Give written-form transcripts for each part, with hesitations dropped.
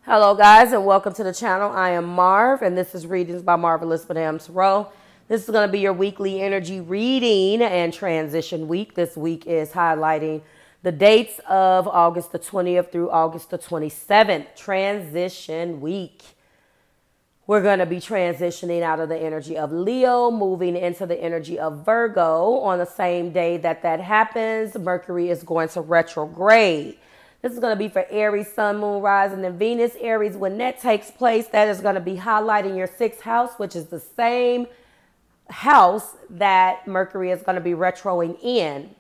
Hello guys, and welcome to the channel. I am Marv, and this is Readings by Marvelous Madame THRU. This is going to be your weekly energy reading and transition week. This week is highlighting the dates of August the 20th through August the 27th. Transition week. We're going to be transitioning out of the energy of Leo, moving into the energy of Virgo. On the same day that happens, Mercury is going to retrograde. This is going to be for Aries, Sun, Moon, Rising, and Venus. Aries, when that takes place, that is going to be highlighting your sixth house, which is the same house that Mercury is going to be retroing in.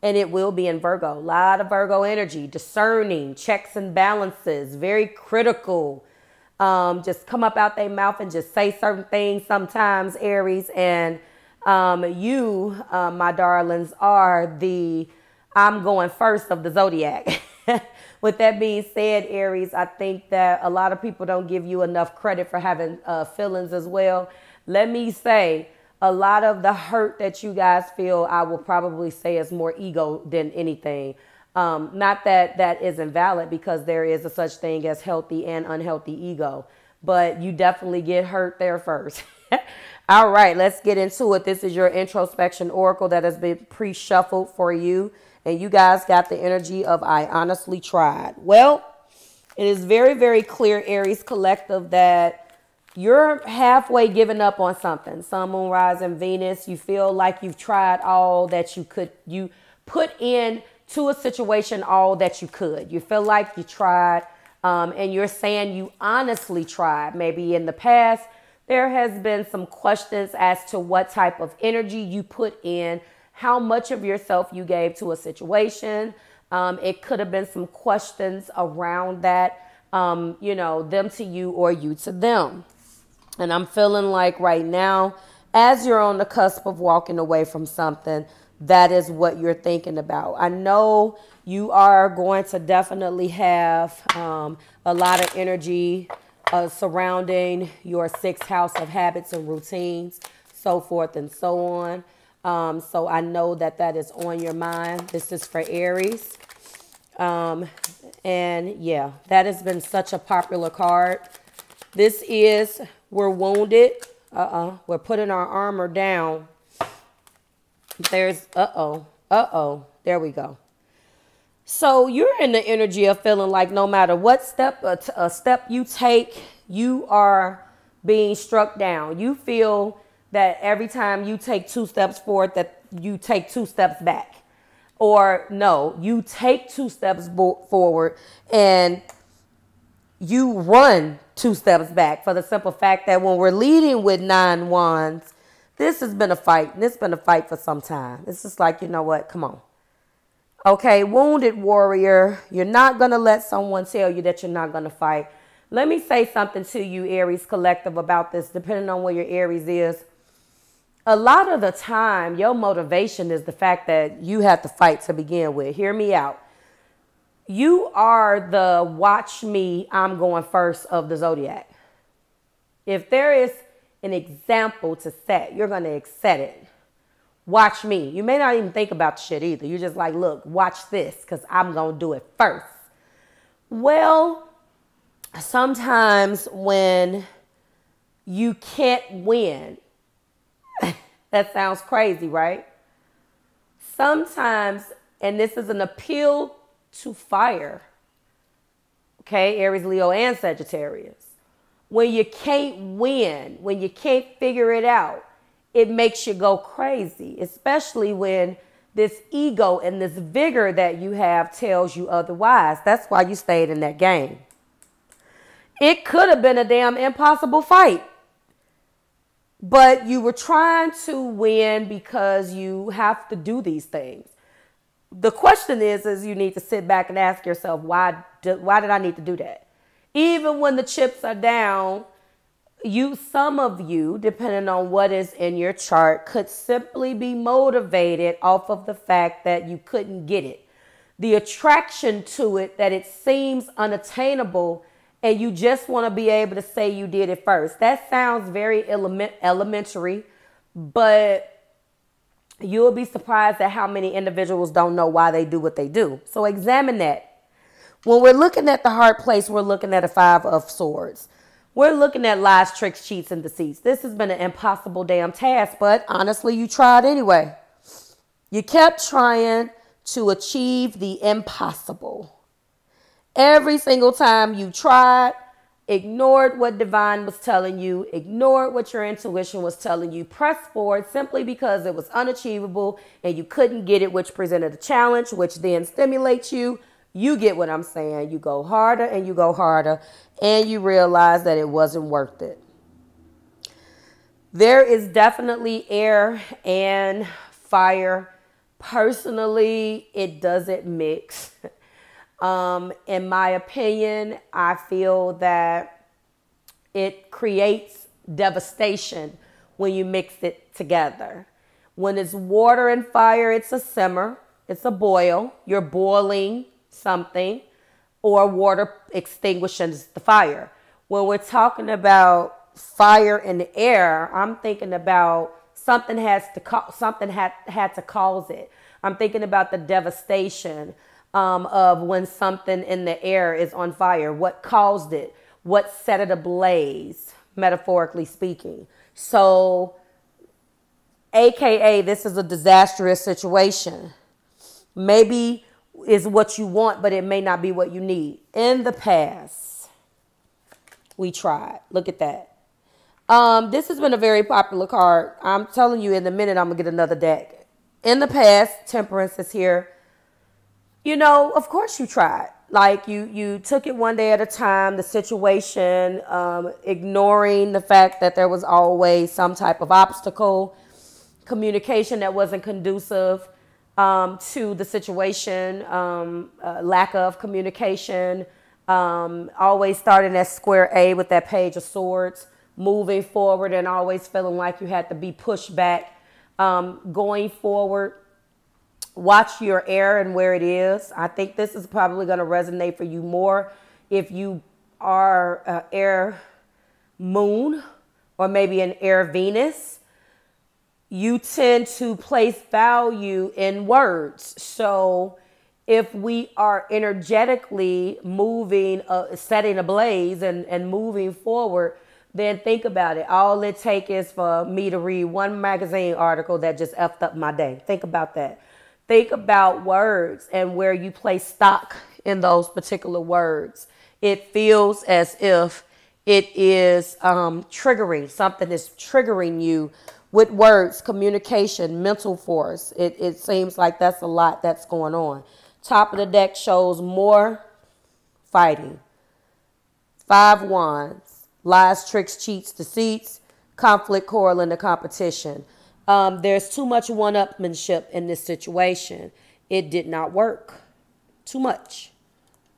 And it will be in Virgo. A lot of Virgo energy, discerning, checks and balances, very critical. Just come up out their mouth and just say certain things sometimes, Aries. And you, my darlings, are the I'm going first of the zodiac. With that being said, Aries, I think that a lot of people don't give you enough credit for having feelings as well. Let me say, a lot of the hurt that you guys feel, I will probably say is more ego than anything. Not that that isn't valid, because there is a such thing as healthy and unhealthy ego. But you definitely get hurt there first. All right, let's get into it. This is your introspection oracle that has been pre-shuffled for you. And you guys got the energy of I honestly tried. Well, it is very, very clear, Aries Collective, that you're halfway giving up on something. Sun, Moon, Rising, Venus. You feel like you've tried all that you could. You put into a situation all that you could. You feel like you tried, and you're saying you honestly tried. Maybe in the past, there has been some questions as to what type of energy you put in, how much of yourself you gave to a situation. It could have been some questions around that, you know, them to you or you to them. And I'm feeling like right now, as you're on the cusp of walking away from something, that is what you're thinking about. I know you are going to definitely have a lot of energy surrounding your sixth house of habits and routines, so forth and so on. So I know that is on your mind. This is for Aries. And yeah, that has been such a popular card. This is, we're wounded. We're putting our armor down. There's, there we go. So you're in the energy of feeling like no matter what step you take, you are being struck down. You feel that every time you take 2 steps forward, that you take 2 steps back. Or no, you take 2 steps forward and you run 2 steps back, for the simple fact that when we're leading with 9 wands, this has been a fight. And it's been a fight for some time. It's just like, you know what? Come on. Okay, wounded warrior, you're not going to let someone tell you that you're not going to fight. Let me say something to you, Aries Collective, about this, depending on where your Aries is. A lot of the time, your motivation is the fact that you have to fight to begin with. Hear me out. You are the watch me, I'm going first of the zodiac. If there is an example to set, you're going to set it. Watch me. You may not even think about the shit either. You're just like, look, watch this, because I'm going to do it first. Well, sometimes when you can't win, that sounds crazy, right? Sometimes, and this is an appeal to fire, okay, Aries, Leo, and Sagittarius. When you can't win, when you can't figure it out, it makes you go crazy, especially when this ego and this vigor that you have tells you otherwise. That's why you stayed in that game. It could have been a damn impossible fight. But you were trying to win because you have to do these things. The question is you need to sit back and ask yourself, why did I need to do that? Even when the chips are down, some of you, depending on what is in your chart, could simply be motivated off of the fact that you couldn't get it. The attraction to it, that it seems unattainable, and you just want to be able to say you did it first. That sounds very elementary, but you'll be surprised at how many individuals don't know why they do what they do. So examine that. When we're looking at the hard place, we're looking at a 5 of Swords. We're looking at lies, tricks, cheats, and deceits. This has been an impossible damn task, but honestly, you tried anyway. You kept trying to achieve the impossible. Every single time you tried, ignored what divine was telling you, ignored what your intuition was telling you, pressed forward simply because it was unachievable and you couldn't get it, which presented a challenge, which then stimulates you. You get what I'm saying. You go harder and you go harder, and you realize that it wasn't worth it. There is definitely air and fire. Personally, it doesn't mix. In my opinion, I feel that it creates devastation when you mix it together. When it's water and fire, it's a simmer, it's a boil. You're boiling something, or water extinguishes the fire. When we're talking about fire and air, I'm thinking about something had to cause it. I'm thinking about the devastation of when something in the air is on fire. What caused it? What set it ablaze, metaphorically speaking. So, AKA, this is a disastrous situation. Maybe is what you want, but it may not be what you need. In the past, we tried. Look at that. This has been a very popular card. I'm telling you, in a minute, I'm going to get another deck. In the past, Temperance is here. You know, of course you tried. Like, you took it one day at a time, the situation, ignoring the fact that there was always some type of obstacle, communication that wasn't conducive to the situation, lack of communication, always starting at square A with that Page of Swords, moving forward and always feeling like you had to be pushed back, going forward. Watch your air and where it is. I think this is probably going to resonate for you more if you are air moon or maybe an air Venus. You tend to place value in words. So if we are energetically moving, setting ablaze and moving forward, then think about it. All it takes is for me to read one magazine article that just effed up my day. Think about that. Think about words and where you place stock in those particular words. It feels as if it is triggering. Something is triggering you with words, communication, mental force. It seems like that's a lot that's going on. Top of the deck shows more fighting. 5 Wands. Lies, tricks, cheats, deceits, conflict, quarrel, and the competition. There's too much one-upmanship in this situation. It did not work. Too much.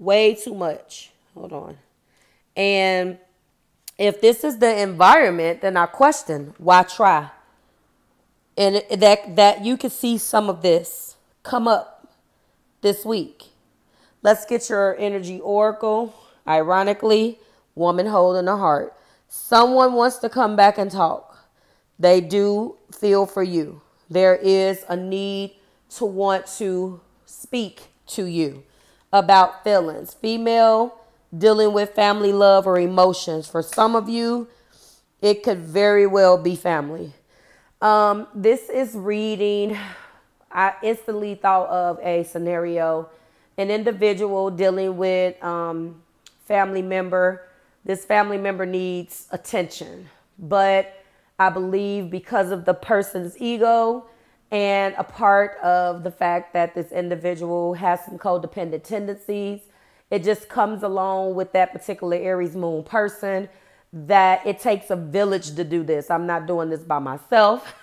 Way too much. Hold on. And if this is the environment, then I question, why try? And that you can see some of this come up this week. Let's get your energy oracle. Ironically, woman holding a heart. Someone wants to come back and talk. They do feel for you. There is a need to want to speak to you about feelings. Female, dealing with family love or emotions. For some of you, it could very well be family. This is reading. I instantly thought of a scenario, an individual dealing with family member. This family member needs attention, but I believe because of the person's ego and a part of the fact that this individual has some codependent tendencies, it just comes along with that particular Aries moon person that it takes a village to do this. I'm not doing this by myself.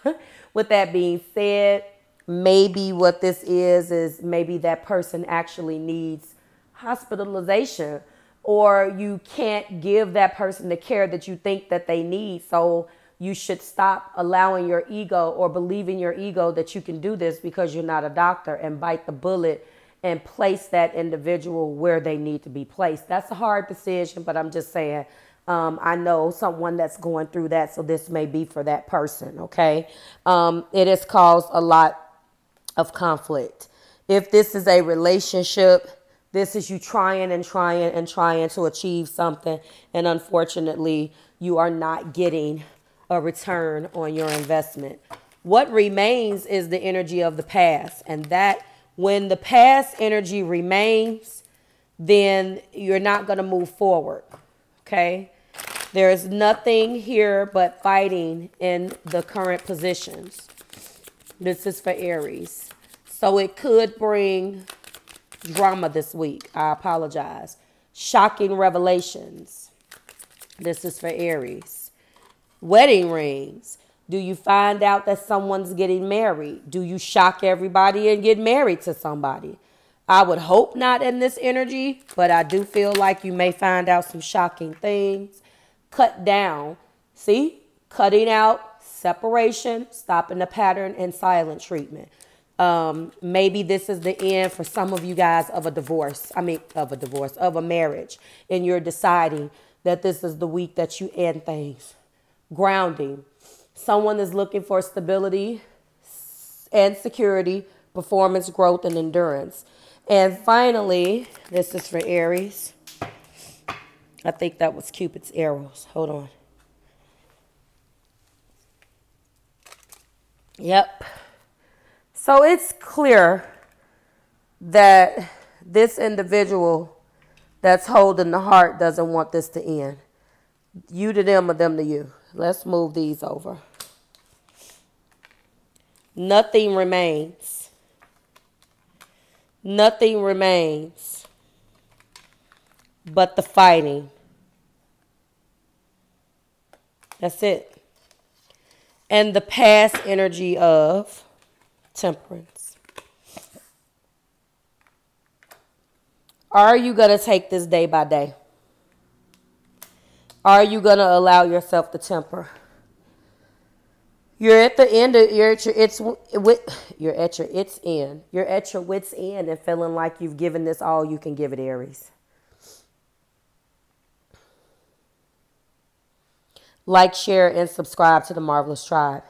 With that being said, maybe what this is maybe that person actually needs hospitalization, or you can't give that person the care that you think that they need. So you should stop allowing your ego or believing your ego that you can do this because you're not a doctor, and bite the bullet and place that individual where they need to be placed. That's a hard decision, but I'm just saying, I know someone that's going through that, so this may be for that person, okay? It has caused a lot of conflict. If this is a relationship, This is you trying and trying and trying to achieve something. And unfortunately, you are not getting a return on your investment. What remains is the energy of the past. And that when the past energy remains, then you're not going to move forward. Okay? There is nothing here but fighting in the current positions. This is for Aries. So it could bring drama this week. I apologize. Shocking revelations. This is for Aries. Wedding rings. Do you find out that someone's getting married? Do you shock everybody and get married to somebody? I would hope not in this energy, but I do feel like you may find out some shocking things. Cut down. See? Cutting out, separation, stopping the pattern, and silent treatment. Maybe this is the end for some of you guys of a divorce. Of a marriage. And you're deciding that this is the week that you end things. Grounding. Someone is looking for stability and security, performance, growth, and endurance. And finally, this is for Aries. I think that was Cupid's arrows. Hold on. Yep. So it's clear that this individual that's holding the heart doesn't want this to end. You to them or them to you. Let's move these over. Nothing remains. Nothing remains but the fighting. That's it. And the past energy of Temperance. Are you going to take this day by day? Are you going to allow yourself to temper? You're at the end of you're at your wit's end and feeling like you've given this all you can give it, Aries. Like, share, and subscribe to the Marvelous Tribe.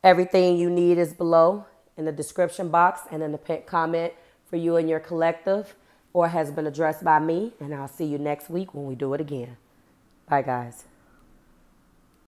Everything you need is below in the description box and in the pinned comment for you and your collective, or has been addressed by me. And I'll see you next week when we do it again. Bye, guys.